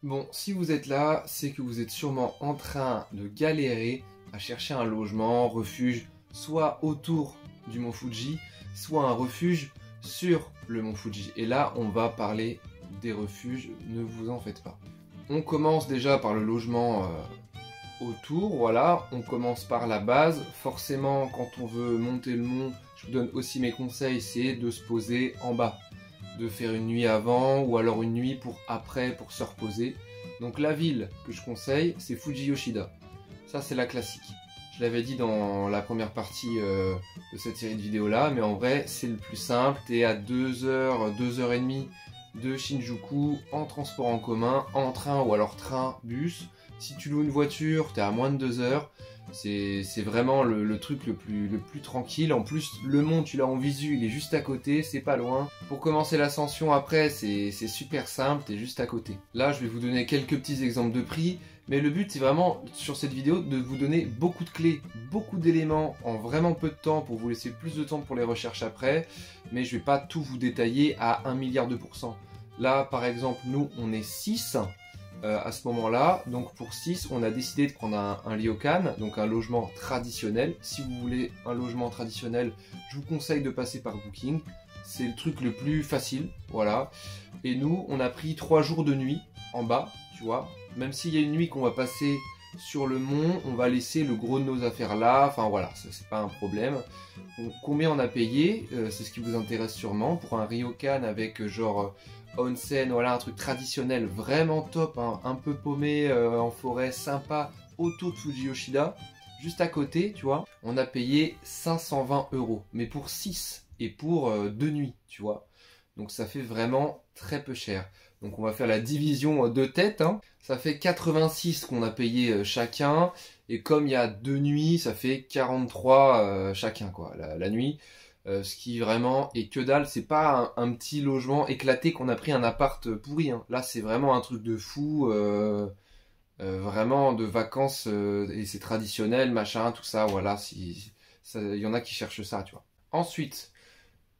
Bon, si vous êtes là, c'est que vous êtes sûrement en train de galérer à chercher un logement, refuge, soit autour du mont Fuji, soit un refuge sur le mont Fuji. Et là, on va parler des refuges, ne vous en faites pas. On commence déjà par le logement autour, voilà, on commence par la base. Forcément, quand on veut monter le mont, je vous donne aussi mes conseils, c'est de se poser en bas, de faire une nuit avant ou alors une nuit pour après pour se reposer. Donc la ville que je conseille, c'est Fuji Yoshida. Ça, c'est la classique. Je l'avais dit dans la première partie de cette série de vidéos là, mais en vrai, c'est le plus simple. T'es à 2 heures, 2h30 de Shinjuku en transport en commun, en train ou alors train, bus. Si tu loues une voiture, t'es à moins de 2 heures. C'est vraiment le truc le plus tranquille. En plus, le mont, tu l'as en visu, il est juste à côté, c'est pas loin. Pour commencer l'ascension après, c'est super simple, t'es juste à côté. Là, je vais vous donner quelques petits exemples de prix. Mais le but, c'est vraiment, sur cette vidéo, de vous donner beaucoup de clés, beaucoup d'éléments en vraiment peu de temps pour vous laisser plus de temps pour les recherches après. Mais je vais pas tout vous détailler à 1 milliard de pourcents. Là, par exemple, nous, on est 6 à ce moment-là. Donc pour 6, on a décidé de prendre un ryokan, donc un logement traditionnel. Si vous voulez un logement traditionnel, je vous conseille de passer par Booking. C'est le truc le plus facile, voilà. Et nous, on a pris 3 jours de nuit en bas, tu vois. Même s'il y a une nuit qu'on va passer sur le mont, on va laisser le gros de nos affaires là. Enfin voilà, ça c'est pas un problème. Donc, combien on a payé, c'est ce qui vous intéresse sûrement. Pour un ryokan avec genre onsen, voilà, un truc traditionnel vraiment top, hein, un peu paumé en forêt, sympa, autour de Fuji Yoshida, juste à côté, tu vois. On a payé 520 €, mais pour 6 et pour 2 nuits, tu vois. Donc ça fait vraiment très peu cher. Donc on va faire la division de tête, hein. Ça fait 86 qu'on a payé chacun. Et comme il y a 2 nuits, ça fait 43 chacun, quoi, la nuit. Ce qui vraiment est que dalle. C'est pas un petit logement éclaté qu'on a pris un appart pourri, hein. Là, c'est vraiment un truc de fou. Vraiment de vacances. Et c'est traditionnel, machin, tout ça. Voilà, il y en a qui cherchent ça, tu vois. Ensuite,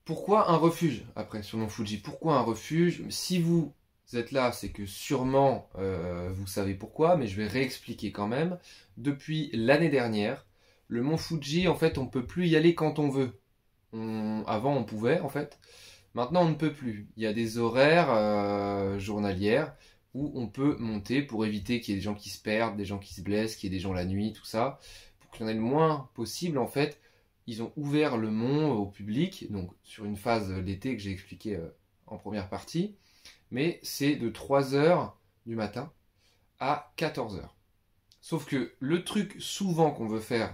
pourquoi un refuge après sur le mont Fuji? Pourquoi un refuge? Si vous êtes là, c'est que sûrement vous savez pourquoi, mais je vais réexpliquer quand même. Depuis l'année dernière, le mont Fuji, en fait, on peut plus y aller quand on veut. Avant, on pouvait, en fait. Maintenant, on ne peut plus. Il y a des horaires journalières où on peut monter pour éviter qu'il y ait des gens qui se perdent, des gens qui se blessent, qu'il y ait des gens la nuit, tout ça. Pour qu'il y en ait le moins possible, en fait, ils ont ouvert le mont au public, donc sur une phase l'été que j'ai expliqué en première partie. Mais c'est de 3 heures du matin à 14 heures. Sauf que le truc souvent qu'on veut faire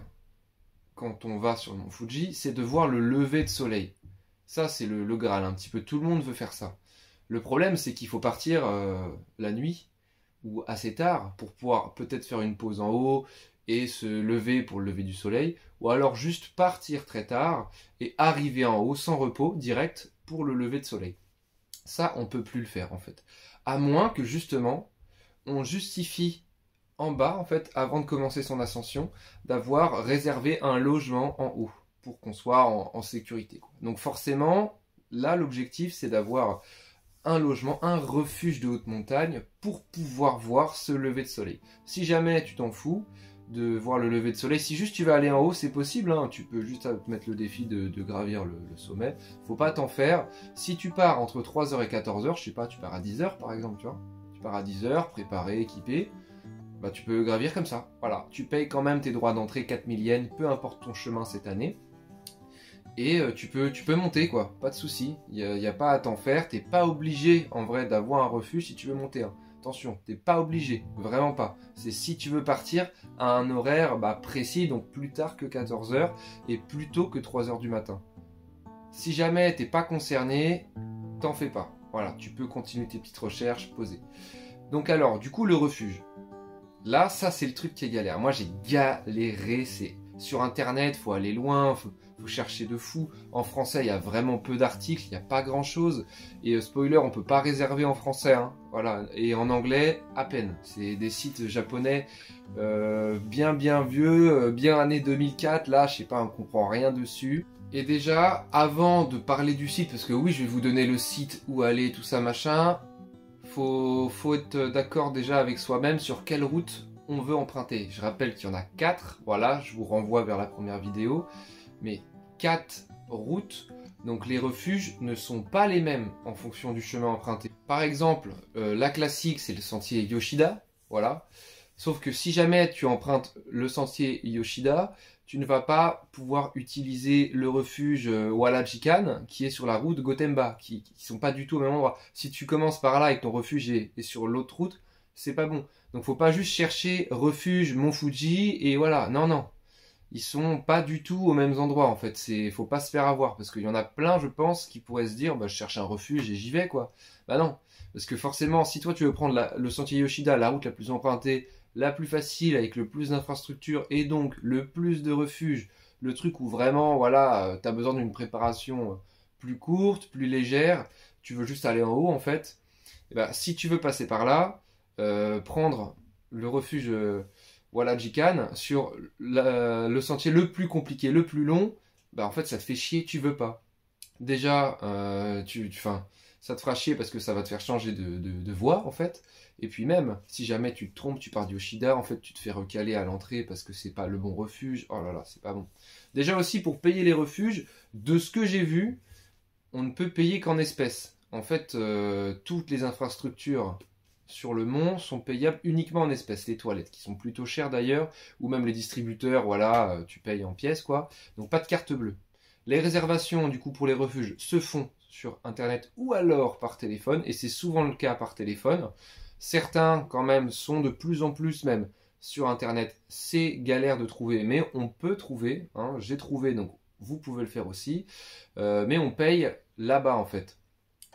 quand on va sur le mont Fuji, c'est de voir le lever de soleil. Ça, c'est le Graal, un petit peu tout le monde veut faire ça. Le problème, c'est qu'il faut partir la nuit ou assez tard pour pouvoir peut-être faire une pause en haut et se lever pour le lever du soleil, ou alors juste partir très tard et arriver en haut sans repos, direct, pour le lever de soleil. Ça, on peut plus le faire en fait. À moins que justement, on justifie en bas, en fait, avant de commencer son ascension, d'avoir réservé un logement en haut pour qu'on soit en sécurité, quoi. Donc forcément, là, l'objectif, c'est d'avoir un logement, un refuge de haute montagne pour pouvoir voir ce lever de soleil. Si jamais tu t'en fous de voir le lever de soleil, si juste tu vas aller en haut, c'est possible, hein. Tu peux juste te mettre le défi de gravir le sommet. Faut pas t'en faire. Si tu pars entre 3h et 14h, je sais pas, tu pars à 10h par exemple, tu vois. Tu pars à 10h, préparé, équipé. Bah, tu peux gravir comme ça. Voilà, tu payes quand même tes droits d'entrée 4000 yens, peu importe ton chemin cette année. Et tu peux monter, quoi, pas de souci. Il n'y a pas à t'en faire. T'es pas obligé en vrai d'avoir un refuge si tu veux monter un. Attention, t'es pas obligé, vraiment pas. C'est si tu veux partir à un horaire précis, donc plus tard que 14h et plus tôt que 3h du matin. Si jamais t'es pas concerné, t'en fais pas. Voilà, tu peux continuer tes petites recherches, poser. Donc alors, du coup, le refuge. Là, ça c'est le truc qui est galère. Moi j'ai galéré, c'est sur internet, faut aller loin, faut chercher de fou. En français, il y a vraiment peu d'articles, il n'y a pas grand chose. Et spoiler, on peut pas réserver en français, hein. Voilà. Et en anglais, à peine. C'est des sites japonais bien vieux, bien année 2004. Là, je sais pas, on comprend rien dessus. Et déjà, avant de parler du site, parce que oui, je vais vous donner le site où aller, tout ça, machin. faut être d'accord déjà avec soi-même sur quelle route on veut emprunter. Je rappelle qu'il y en a 4, voilà, je vous renvoie vers la première vidéo, mais 4 routes, donc les refuges ne sont pas les mêmes en fonction du chemin emprunté. Par exemple, la classique, c'est le sentier Yoshida, voilà, sauf que si jamais tu empruntes le sentier Yoshida, tu ne vas pas pouvoir utiliser le refuge Walajikan qui est sur la route Gotemba, qui sont pas du tout au même endroit. Si tu commences par là et que ton refuge est sur l'autre route, c'est pas bon. Donc faut pas juste chercher refuge Mont Fuji et voilà. Non, non. Ils sont pas du tout aux mêmes endroits en fait. Faut pas se faire avoir parce qu'il y en a plein, je pense, qui pourraient se dire bah, je cherche un refuge et j'y vais quoi. Bah non. Parce que forcément, si toi tu veux prendre le sentier Yoshida, la route la plus empruntée, la plus facile avec le plus d'infrastructures et donc le plus de refuges, le truc où vraiment voilà, tu as besoin d'une préparation plus courte, plus légère, tu veux juste aller en haut en fait, et bah, si tu veux passer par là, prendre le refuge Walajikan sur le sentier le plus compliqué, le plus long, bah en fait ça te fait chier, tu veux pas. Déjà, ça te fera chier parce que ça va te faire changer de voie en fait. Et puis même, si jamais tu te trompes, tu pars du Yoshida, en fait tu te fais recaler à l'entrée parce que c'est pas le bon refuge. Oh là là, c'est pas bon. Déjà aussi pour payer les refuges, de ce que j'ai vu, on ne peut payer qu'en espèces. En fait, toutes les infrastructures sur le mont sont payables uniquement en espèces. Les toilettes, qui sont plutôt chères d'ailleurs, ou même les distributeurs, voilà, tu payes en pièces quoi. Donc pas de carte bleue. Les réservations du coup pour les refuges se font sur internet ou alors par téléphone, et c'est souvent le cas par téléphone. Certains quand même sont de plus en plus même sur internet, c'est galère de trouver, mais on peut trouver, hein, j'ai trouvé donc vous pouvez le faire aussi, mais on paye là-bas en fait,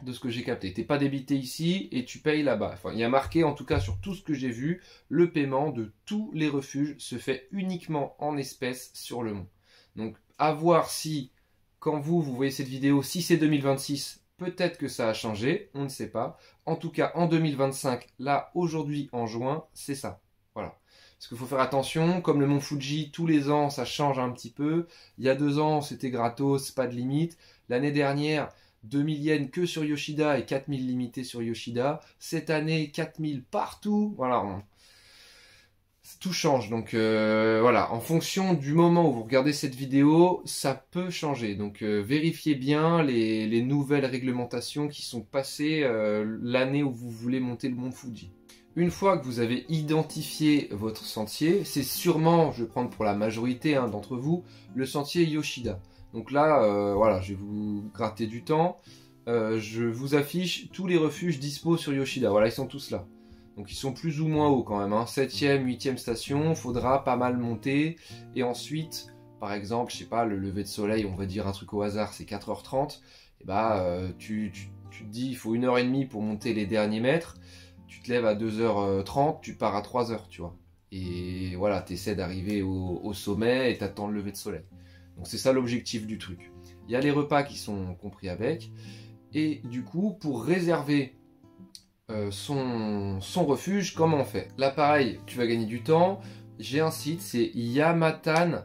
de ce que j'ai capté. T'es pas débité ici et tu payes là-bas. Enfin, il y a marqué en tout cas sur tout ce que j'ai vu, le paiement de tous les refuges se fait uniquement en espèces sur le mont. Donc à voir si quand vous voyez cette vidéo, si c'est 2026, peut-être que ça a changé, on ne sait pas. En tout cas, en 2025, là, aujourd'hui, en juin, c'est ça. Voilà. Parce qu'il faut faire attention, comme le mont Fuji, tous les ans, ça change un petit peu. Il y a 2 ans, c'était gratos, pas de limite. L'année dernière, 2000 yens que sur Yoshida et 4000 limités sur Yoshida. Cette année, 4000 partout. Voilà, tout change, donc voilà, en fonction du moment où vous regardez cette vidéo, ça peut changer. Donc vérifiez bien les nouvelles réglementations qui sont passées l'année où vous voulez monter le mont Fuji. Une fois que vous avez identifié votre sentier, c'est sûrement, je vais prendre pour la majorité d'entre vous, le sentier Yoshida. Donc là, voilà, je vais vous gratter du temps. Je vous affiche tous les refuges dispo sur Yoshida. Voilà, ils sont tous là. Donc ils sont plus ou moins hauts quand même, 7e, 8e station, faudra pas mal monter. Et ensuite, par exemple, je sais pas, le lever de soleil, on va dire un truc au hasard, c'est 4h30. Et bah, tu te dis, il faut 1h30 pour monter les derniers mètres. Tu te lèves à 2h30, tu pars à 3h, tu vois. Et voilà, tu essaies d'arriver au sommet et t'attends le lever de soleil. Donc c'est ça l'objectif du truc. Il y a les repas qui sont compris avec. Et du coup, pour réserver son refuge, comment on fait? Là pareil, tu vas gagner du temps. J'ai un site, c'est yamatan.net.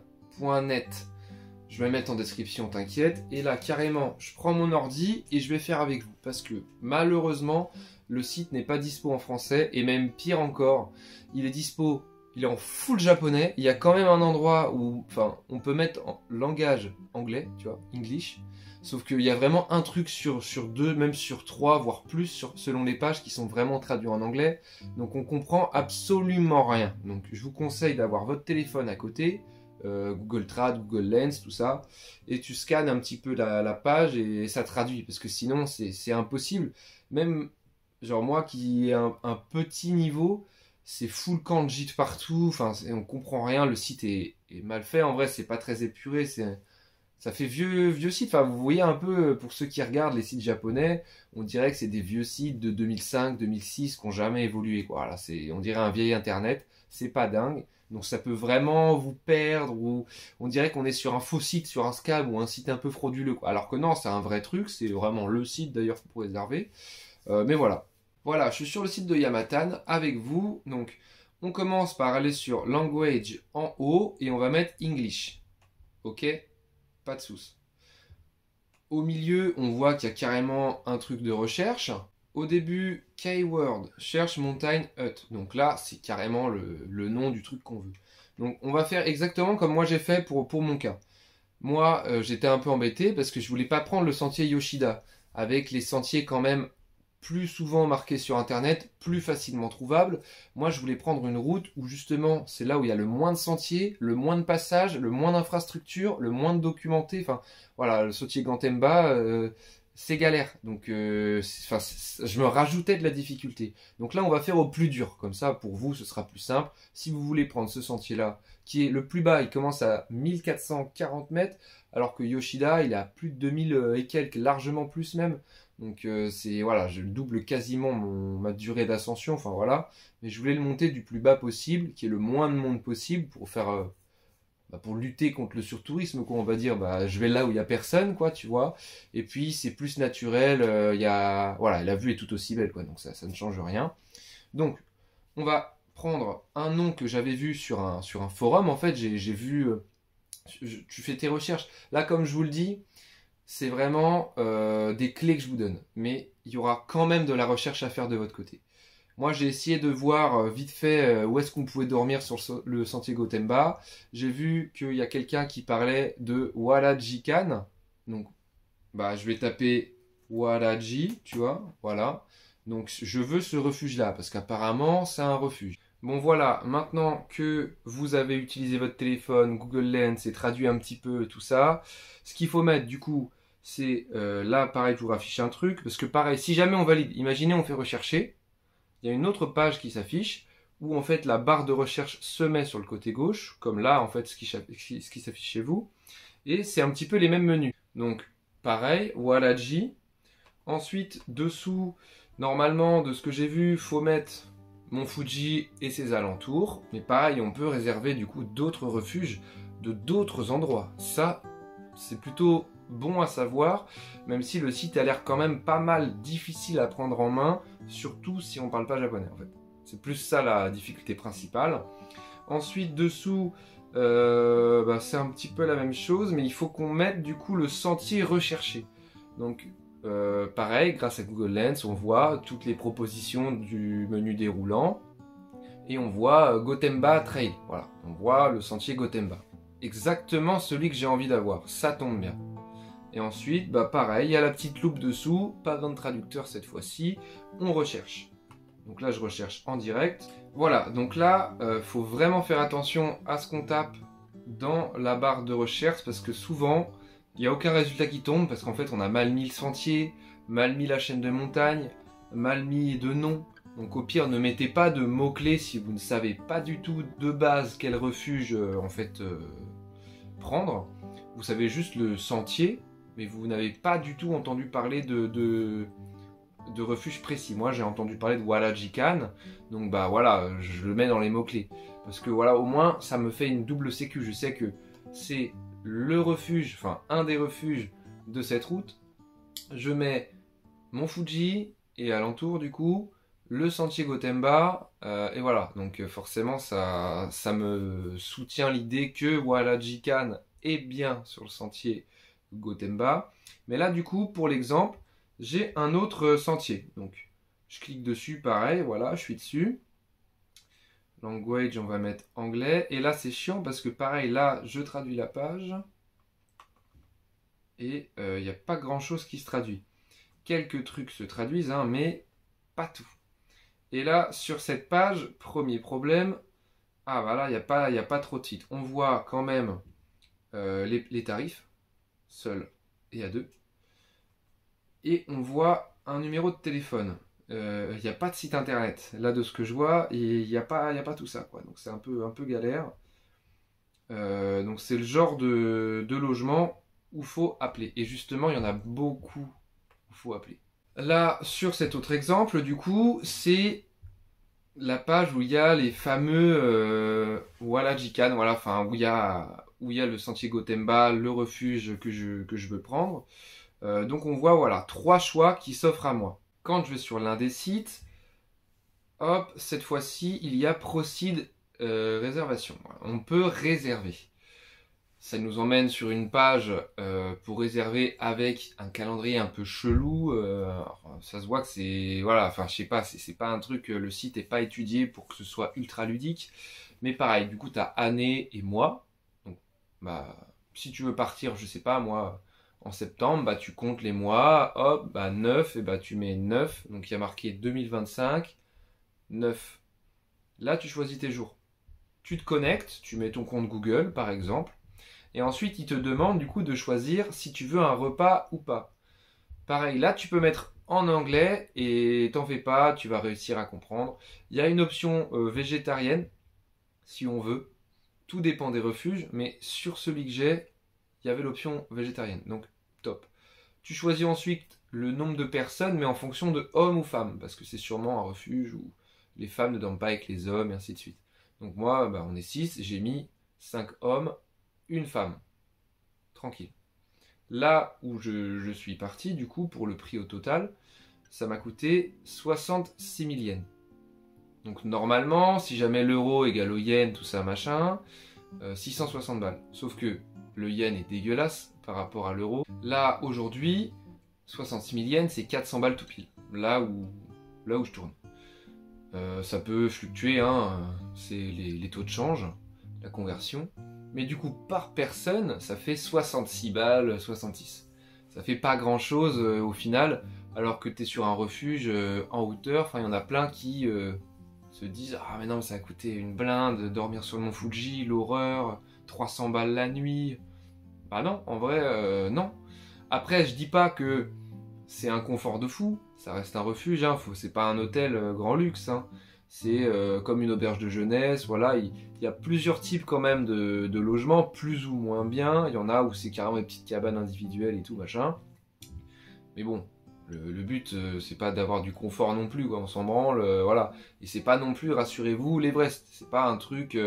Je vais mettre en description, t'inquiète. Et là carrément, je prends mon ordi et je vais faire avec vous. Parce que malheureusement, le site n'est pas dispo en français. Et même pire encore, il est dispo, il est en full japonais. Il y a quand même un endroit où on peut mettre en langage anglais, tu vois, English. Sauf qu'il y a vraiment un truc sur 2, même sur 3, voire plus, selon les pages qui sont vraiment traduites en anglais. Donc on comprend absolument rien. Donc je vous conseille d'avoir votre téléphone à côté, Google Trad, Google Lens, tout ça. Et tu scannes un petit peu la page et ça traduit. Parce que sinon c'est impossible. Même genre moi qui ai un petit niveau, c'est full kanji partout. Enfin on comprend rien, le site est mal fait. En vrai c'est pas très épuré, ça fait vieux site. Enfin, vous voyez un peu, pour ceux qui regardent les sites japonais, on dirait que c'est des vieux sites de 2005, 2006 qui n'ont jamais évolué, quoi. Voilà, on dirait un vieil internet. C'est pas dingue. Donc ça peut vraiment vous perdre, ou on dirait qu'on est sur un faux site, sur un scam ou un site un peu frauduleux, quoi. Alors que non, c'est un vrai truc. C'est vraiment le site d'ailleurs pour réserver. Mais voilà. Voilà, je suis sur le site de Yamatan avec vous. Donc on commence par aller sur Language en haut et on va mettre English. Ok? Pas de souci. Au milieu, on voit qu'il y a carrément un truc de recherche. au début, keyword, cherche montagne hut. Donc là, c'est carrément le nom du truc qu'on veut. Donc on va faire exactement comme moi j'ai fait pour mon cas. Moi, j'étais un peu embêté parce que je voulais pas prendre le sentier Yoshida, avec les sentiers quand même plus souvent marqués sur internet, plus facilement trouvables. Moi, je voulais prendre une route où justement, c'est là où il y a le moins de sentiers, le moins de passages, le moins d'infrastructures, le moins de documentés. Enfin, voilà, le sentier Gantemba, c'est galère. Donc, je me rajoutais de la difficulté. Donc là, on va faire au plus dur. Comme ça, pour vous, ce sera plus simple. Si vous voulez prendre ce sentier-là, qui est le plus bas, il commence à 1440 mètres, alors que Yoshida, il est à plus de 2000 et quelques, largement plus même. Donc c'est voilà, je double quasiment ma durée d'ascension, enfin voilà. Mais je voulais le monter du plus bas possible, qui est le moins de monde possible, pour faire pour lutter contre le surtourisme, quoi, on va dire. Je vais là où il y a personne, quoi, tu vois. Et puis c'est plus naturel, il y a voilà, la vue est tout aussi belle, quoi. Donc ça ne change rien. Donc on va prendre un nom que j'avais vu sur un forum. En fait, j'ai vu, tu fais tes recherches. Là, comme je vous le dis, c'est vraiment des clés que je vous donne. Mais il y aura quand même de la recherche à faire de votre côté. Moi, j'ai essayé de voir vite fait où est-ce qu'on pouvait dormir sur le sentier Gotemba. J'ai vu qu'il y a quelqu'un qui parlait de Walajikan. Donc, je vais taper Walaji, tu vois, voilà. Donc, je veux ce refuge-là, parce qu'apparemment, c'est un refuge. Bon, voilà, maintenant que vous avez utilisé votre téléphone, Google Lens et traduit un petit peu tout ça, ce qu'il faut mettre, du coup, c'est là, pareil, je vous affiche un truc, parce que pareil, si jamais on valide, imaginez, on fait rechercher, il y a une autre page qui s'affiche, où en fait, la barre de recherche se met sur le côté gauche, comme là, en fait, ce qui s'affiche chez vous, et c'est un petit peu les mêmes menus. Donc, pareil, Walaji. Ensuite, dessous, normalement, de ce que j'ai vu, faut mettre Mont Fuji et ses alentours. Mais pareil, on peut réserver du coup d'autres refuges de d'autres endroits. Ça, c'est plutôt bon à savoir, même si le site a l'air quand même pas mal difficile à prendre en main, surtout si on parle pas japonais en fait. C'est plus ça la difficulté principale. Ensuite, dessous, c'est un petit peu la même chose, mais il faut qu'on mette du coup le sentier recherché. Donc, pareil, grâce à Google Lens, on voit toutes les propositions du menu déroulant et on voit Gotemba Trail. Voilà, on voit le sentier Gotemba. Exactement celui que j'ai envie d'avoir, ça tombe bien. Et ensuite, pareil, il y a la petite loupe dessous, pas besoin de traducteur cette fois-ci, on recherche. Donc là, je recherche en direct. Voilà, donc là, faut vraiment faire attention à ce qu'on tape dans la barre de recherche parce que souvent, il n'y a aucun résultat qui tombe parce qu'en fait, on a mal mis le sentier, mal mis la chaîne de montagne, mal mis de nom. Donc au pire, ne mettez pas de mots-clés si vous ne savez pas du tout de base quel refuge prendre. Vous savez juste le sentier, mais vous n'avez pas du tout entendu parler de refuge précis. Moi, j'ai entendu parler de Walajikan, donc voilà, je le mets dans les mots-clés. Parce que voilà, au moins, ça me fait une double sécu. Je sais que c'est le refuge, enfin un des refuges de cette route. Je mets Mont Fuji et alentour du coup le sentier Gotemba et voilà, donc forcément ça me soutient l'idée que Walajikan est bien sur le sentier Gotemba. Mais là du coup pour l'exemple j'ai un autre sentier, donc je clique dessus, pareil, voilà, je suis dessus. Language, on va mettre anglais. Et là, c'est chiant parce que pareil, là, je traduis la page. Et il n'y a pas grand-chose qui se traduit. Quelques trucs se traduisent, hein, mais pas tout. Et là, sur cette page, premier problème. Ah, voilà, il n'y a pas trop de titres. On voit quand même les tarifs, seul et à deux. Et on voit un numéro de téléphone. Il n'y a pas de site internet. Là, de ce que je vois, il n'y a pas tout ça, quoi. Donc c'est un peu galère. Donc c'est le genre de logement où il faut appeler. Et justement, il y en a beaucoup où il faut appeler. Là, sur cet autre exemple, du coup, c'est la page où il y a les fameux Walajikan, voilà, enfin où il y a le sentier Gotemba, le refuge que je veux prendre. Donc on voit voilà 3 choix qui s'offrent à moi. Quand je vais sur l'un des sites, hop, cette fois-ci, il y a Proceed réservation. On peut réserver. Ça nous emmène sur une page pour réserver avec un calendrier un peu chelou. Ça se voit que c'est... Voilà, enfin je sais pas, c'est pas un truc, le site n'est pas étudié pour que ce soit ultra ludique. Mais pareil, du coup tu as année et mois. Donc bah, si tu veux partir, je sais pas moi, en septembre, bah tu comptes les mois, hop, bah 9, et bah tu mets 9. Donc il y a marqué 2025, 9. Là tu choisis tes jours. Tu te connectes, tu mets ton compte Google par exemple. Et ensuite, il te demande du coup de choisir si tu veux un repas ou pas. Pareil, là tu peux mettre en anglais et t'en fais pas, tu vas réussir à comprendre. Il y a une option végétarienne, si on veut. Tout dépend des refuges, mais sur celui que j'ai, il y avait l'option végétarienne. Donc top. Tu choisis ensuite le nombre de personnes, mais en fonction de hommes ou femmes, parce que c'est sûrement un refuge où les femmes ne dorment pas avec les hommes, et ainsi de suite. Donc moi, bah, on est 6, j'ai mis 5 hommes, une femme. Tranquille. Là où je suis parti, du coup, pour le prix au total, ça m'a coûté 66 000 yens. Donc normalement, si jamais l'euro égale au yen, tout ça, machin, 660 balles. Sauf que le yen est dégueulasse par rapport à l'euro. Là, aujourd'hui, 66 000 yens, c'est 400 balles tout pile. Là où je tourne. Ça peut fluctuer, hein, c'est les taux de change, la conversion. Mais du coup, par personne, ça fait 66 balles, 66. Ça fait pas grand chose au final, alors que tu es sur un refuge en hauteur. Enfin, il y en a plein qui se disent « Ah mais non, mais ça a coûté une blinde de dormir sur le mont Fuji, l'horreur, 300 balles la nuit. » Bah non, en vrai, non. Après, je dis pas que c'est un confort de fou, ça reste un refuge, hein, c'est pas un hôtel grand luxe, hein. C'est comme une auberge de jeunesse, voilà, il y a plusieurs types quand même de logements, plus ou moins bien, il y en a où c'est carrément des petites cabanes individuelles et tout, machin. Mais bon, le but, c'est pas d'avoir du confort non plus, quoi, on s'en branle, voilà. Et c'est pas non plus, rassurez-vous, l'Everest, c'est pas un truc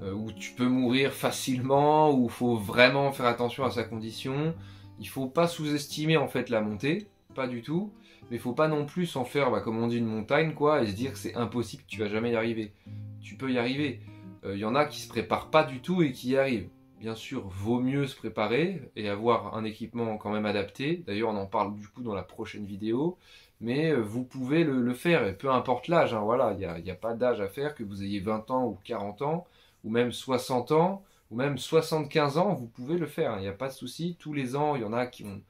où tu peux mourir facilement, où il faut vraiment faire attention à sa condition. Il faut pas sous-estimer en fait la montée, pas du tout. Mais il faut pas non plus s'en faire, bah, comme on dit, une montagne, quoi, et se dire que c'est impossible, que tu vas jamais y arriver. Tu peux y arriver. Y en a qui se préparent pas du tout et qui y arrivent. Bien sûr, vaut mieux se préparer et avoir un équipement quand même adapté. D'ailleurs, on en parle du coup dans la prochaine vidéo. Mais vous pouvez le faire, et peu importe l'âge, hein, voilà, il n'y a pas d'âge à faire, que vous ayez 20 ans ou 40 ans, ou même 60 ans, ou même 75 ans, vous pouvez le faire, il n'y a pas de souci. Tous les ans, il y en a qui ont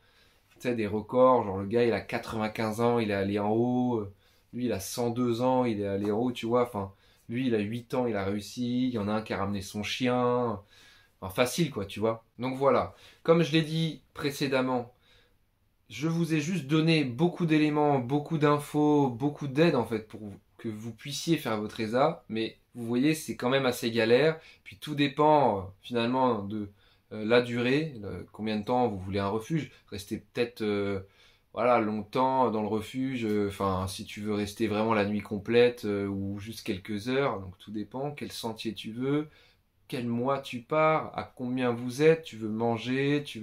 des records, genre le gars il a 95 ans, il est allé en haut, lui il a 102 ans, il est allé en haut, tu vois, enfin, lui il a 8 ans, il a réussi, il y en a un qui a ramené son chien, enfin facile quoi, tu vois. Donc voilà, comme je l'ai dit précédemment, je vous ai juste donné beaucoup d'éléments, beaucoup d'infos, beaucoup d'aide en fait pour que vous puissiez faire votre ESA, mais vous voyez c'est quand même assez galère, puis tout dépend finalement de la durée, combien de temps vous voulez un refuge, restez peut-être voilà, longtemps dans le refuge, enfin si tu veux rester vraiment la nuit complète ou juste quelques heures, donc tout dépend, quel sentier tu veux, quel mois tu pars, à combien vous êtes, tu veux manger, tu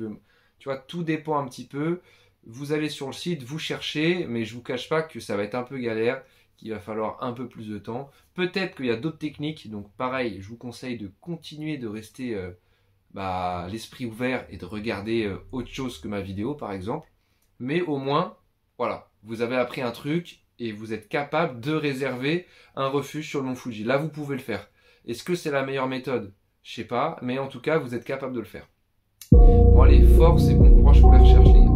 vois, tout dépend un petit peu. Vous allez sur le site, vous cherchez, mais je vous cache pas que ça va être un peu galère, qu'il va falloir un peu plus de temps. Peut-être qu'il y a d'autres techniques, donc pareil, je vous conseille de continuer de rester l'esprit ouvert et de regarder autre chose que ma vidéo par exemple. Mais au moins, voilà, vous avez appris un truc et vous êtes capable de réserver un refuge sur le mont Fuji. Là, vous pouvez le faire. Est-ce que c'est la meilleure méthode? Je sais pas, mais en tout cas, vous êtes capable de le faire. Bon allez, force et bon courage pour les recherches les gars.